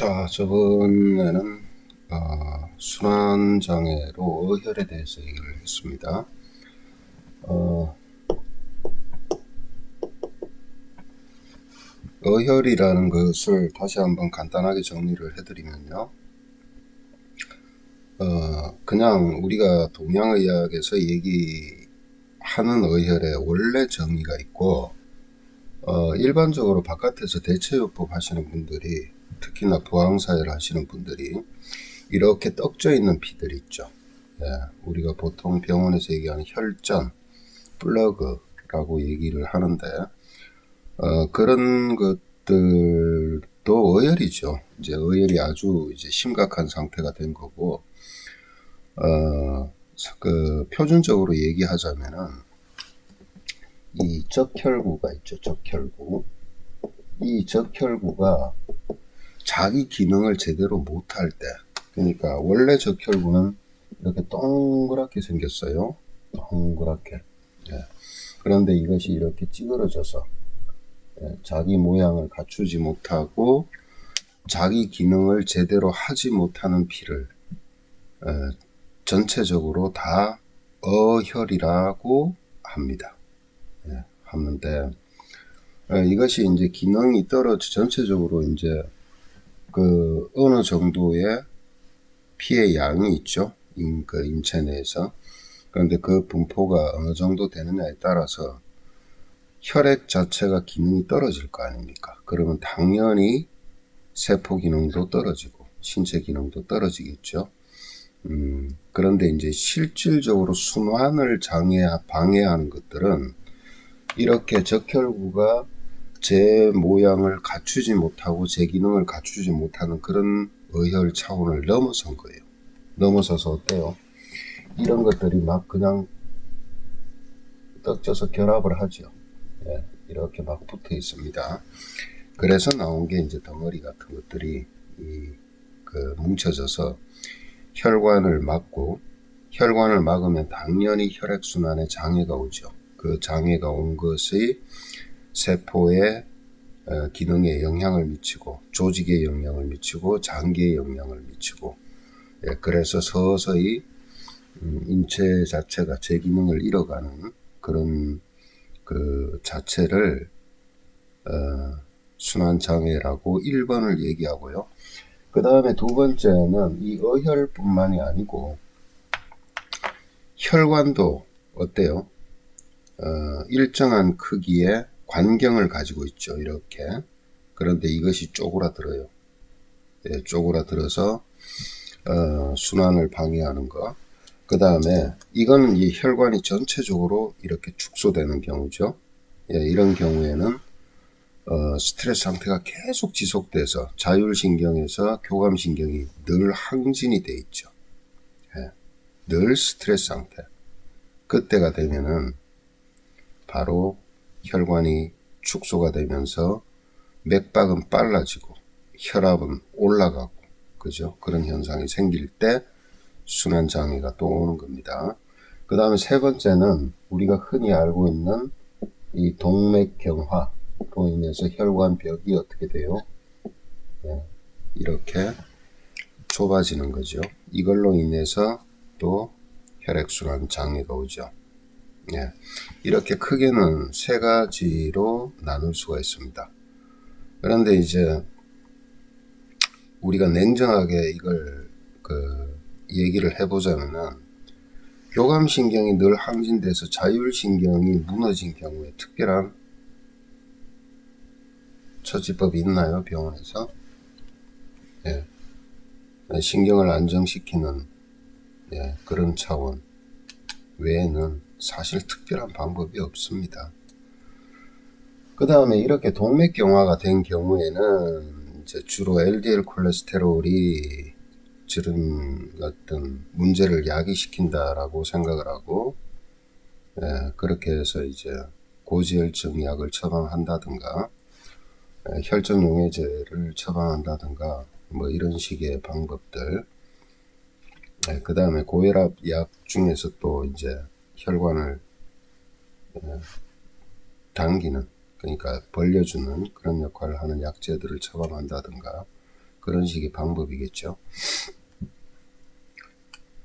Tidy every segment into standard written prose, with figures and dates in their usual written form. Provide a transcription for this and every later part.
자, 저번에는 순환장애로 어혈에 대해서 얘기를 했습니다. 어혈이라는 것을 다시 한번 간단하게 정리를 해드리면요. 그냥 우리가 동양의학에서 얘기하는 어혈의 원래 정의가 있고, 일반적으로 바깥에서 대체요법 하시는 분들이, 특히나 부항사회를 하시는 분들이 이렇게 떡져 있는 피들 있죠. 예, 우리가 보통 병원에서 얘기하는 혈전, 플러그라고 얘기를 하는데, 그런 것들도 어혈이죠. 이제 어혈이 아주 이제 심각한 상태가 된 거고, 표준적으로 얘기하자면은, 이 적혈구가 있죠. 적혈구. 이 적혈구가 자기 기능을 제대로 못할 때, 그러니까 원래 적혈구는 이렇게 동그랗게 생겼어요. 동그랗게. 예. 그런데 이것이 이렇게 찌그러져서 자기 모양을 갖추지 못하고 자기 기능을 제대로 하지 못하는 피를 전체적으로 다 어혈이라고 합니다. 하는데 이것이 이제 기능이 떨어져 전체적으로 이제 그 어느 정도의 피의 양이 있죠. 그 인체 내에서. 그런데 그 분포가 어느 정도 되느냐에 따라서 혈액 자체가 기능이 떨어질 거 아닙니까? 그러면 당연히 세포 기능도 떨어지고 신체 기능도 떨어지겠죠. 그런데 이제 실질적으로 순환을 방해하는 것들은 이렇게 적혈구가 제 모양을 갖추지 못하고 제 기능을 갖추지 못하는 그런 어혈 차원을 넘어선 거예요. 넘어서서 어때요? 이런 것들이 막 그냥 떡져서 결합을 하죠. 예, 이렇게 막 붙어 있습니다. 그래서 나온 게 이제 덩어리 같은 것들이 뭉쳐져서 혈관을 막고, 혈관을 막으면 당연히 혈액순환에 장애가 오죠. 그 장애가 온 것이 세포의 기능에 영향을 미치고, 조직에 영향을 미치고, 장기에 영향을 미치고, 그래서 서서히 인체 자체가 제 기능을 잃어가는 그런 그 자체를 순환장애라고 1번을 얘기하고요. 그 다음에 두 번째는 이 어혈뿐만이 아니고 혈관도 어때요? 일정한 크기의 관경을 가지고 있죠. 이렇게. 그런데 이것이 쪼그라들어요. 예, 쪼그라들어서 순환을 방해하는 거. 그 다음에 이거는 이 혈관이 전체적으로 이렇게 축소되는 경우죠. 예, 이런 경우에는 스트레스 상태가 계속 지속돼서 자율신경에서 교감신경이 늘 항진이 돼 있죠. 예, 늘 스트레스 상태. 그때가 되면은 바로 혈관이 축소가 되면서 맥박은 빨라지고 혈압은 올라가고, 그죠? 그런 현상이 생길 때 순환장애가 또 오는 겁니다. 그 다음에 세 번째는 우리가 흔히 알고 있는 이 동맥경화로 인해서 혈관벽이 어떻게 돼요? 네, 이렇게 좁아지는 거죠. 이걸로 인해서 또 혈액순환 장애가 오죠. 네, 이렇게 크게는 세 가지로 나눌 수가 있습니다. 그런데 이제 우리가 냉정하게 이걸 얘기를 해보자면은 교감신경이 늘 항진돼서 자율신경이 무너진 경우에 특별한 처치법이 있나요? 병원에서? 예. 신경을 안정시키는 그런 차원 외에는 사실 특별한 방법이 없습니다. 그 다음에 이렇게 동맥경화가 된 경우에는 이제 주로 LDL 콜레스테롤이 저런 어떤 문제를 야기시킨다라고 생각을 하고, 그렇게 해서 이제 고지혈증 약을 처방한다든가, 혈전용해제를 처방한다든가, 뭐 이런 식의 방법들. 그 다음에 고혈압 약 중에서 또 이제 혈관을 당기는, 그러니까 벌려주는 그런 역할을 하는 약제들을 처방한다든가, 그런 식의 방법이겠죠.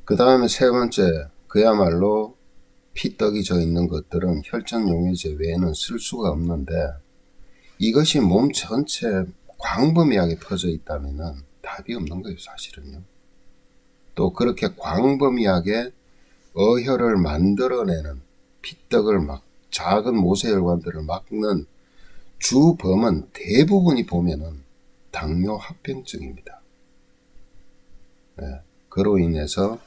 그 다음에 세 번째, 그야말로 피떡이 져 있는 것들은 혈전용해제 외에는 쓸 수가 없는데, 이것이 몸 전체에 광범위하게 퍼져 있다면 답이 없는 거예요, 사실은요. 또 그렇게 광범위하게 어혈을 만들어내는 피떡을 막 작은 모세혈관들을 막는 주범은 대부분이 보면은 당뇨합병증입니다. 네, 그로 인해서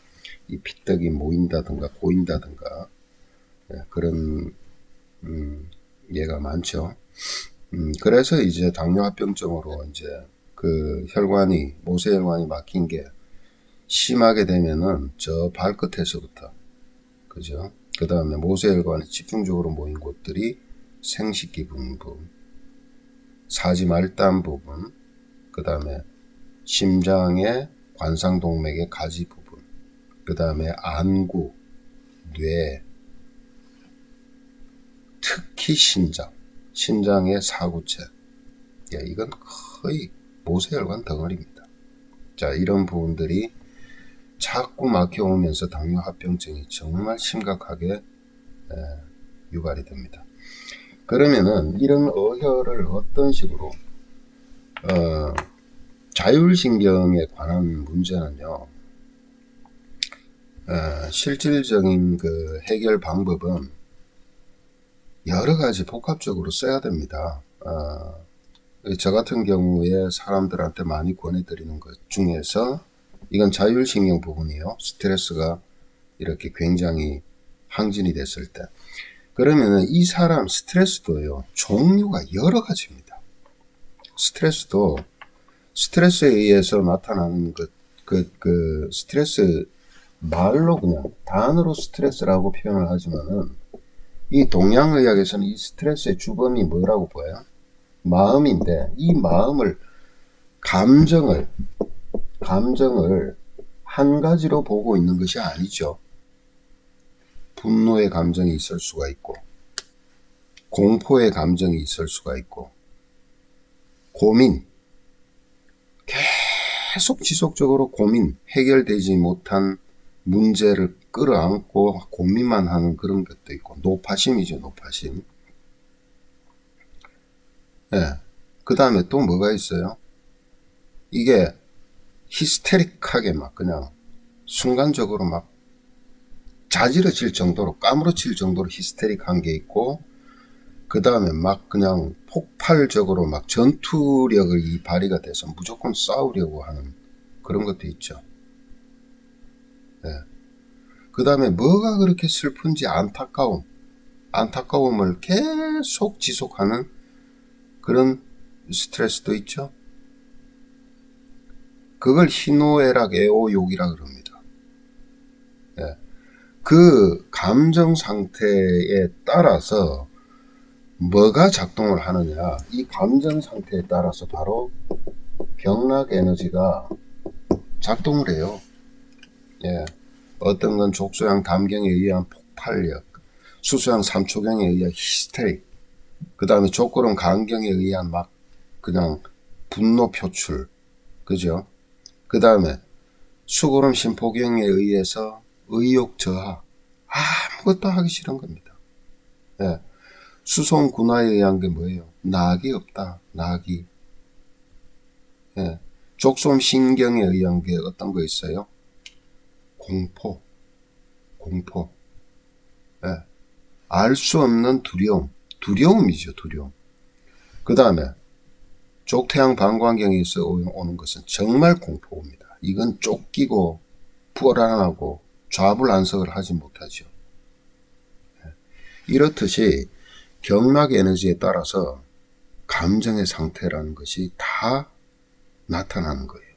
이 피떡이 모인다든가 고인다든가, 네, 그런 예가 많죠. 그래서 이제 당뇨합병증으로 이제 그 혈관이 모세혈관이 막힌 게 심하게 되면은 저 발끝에서부터, 그죠? 그 다음에 모세혈관이 집중적으로 모인 곳들이 생식기 부분, 사지 말단 부분, 그 다음에 심장의 관상동맥의 가지 부분, 그 다음에 안구, 뇌, 특히 신장의 사구체. 이건 거의 모세혈관 덩어리입니다. 자, 이런 부분들이 자꾸 막혀오면서 당뇨합병증이 정말 심각하게 유발이 됩니다. 그러면은 이런 어혈을 어떤 식으로 자율신경에 관한 문제는요, 실질적인 그 해결 방법은 여러 가지 복합적으로 써야 됩니다. 저 같은 경우에 사람들한테 많이 권해드리는 것 중에서 이건 자율신경 부분이에요. 스트레스가 이렇게 굉장히 항진이 됐을 때. 그러면은 이 사람 스트레스도요, 종류가 여러 가지입니다. 스트레스도 스트레스에 의해서 나타나는 그 스트레스, 말로 그냥 단어로 스트레스라고 표현을 하지만은 이 동양의학에서는 이 스트레스의 주범이 뭐라고 보여요? 마음인데, 이 마음을, 감정을 한 가지로 보고 있는 것이 아니죠. 분노의 감정이 있을 수가 있고, 공포의 감정이 있을 수가 있고, 고민, 계속 지속적으로 고민, 해결되지 못한 문제를 끌어안고 고민만 하는 그런 것도 있고, 노파심이죠, 노파심. 그 다음에 또 뭐가 있어요? 이게 히스테릭하게 막 그냥 순간적으로 막 자지러질 정도로, 까무러칠 정도로 히스테릭한 게 있고, 그 다음에 막 그냥 폭발적으로 막 전투력이 발휘가 돼서 무조건 싸우려고 하는 그런 것도 있죠. 그 다음에 뭐가 그렇게 슬픈지 안타까움을 계속 지속하는 그런 스트레스도 있죠. 그걸 희노애락, 애오욕이라 그럽니다. 그 감정 상태에 따라서 뭐가 작동을 하느냐, 이 감정 상태에 따라서 바로 병락 에너지가 작동을 해요. 어떤 건 족소양 담경에 의한 폭발력, 수소양 삼초경에 의한 히스테릭, 그 다음에 족고름 간경에 의한 막 그냥 분노 표출, 그죠? 그 다음에 수고름 심포경에 의해서 의욕 저하, 아무것도 하기 싫은 겁니다. 수송 군화에 의한 게 뭐예요? 낙이 없다, 낙이. 족솜 신경에 의한 게 어떤 거 있어요? 공포. 알 수 없는 두려움이죠, 두려움. 그 다음에 족태양 방광경에서 오는 것은 정말 공포입니다. 이건 쫓기고 불안하고 좌불안석을 하지 못하죠. 이렇듯이 경락 에너지에 따라서 감정의 상태라는 것이 다 나타나는 거예요.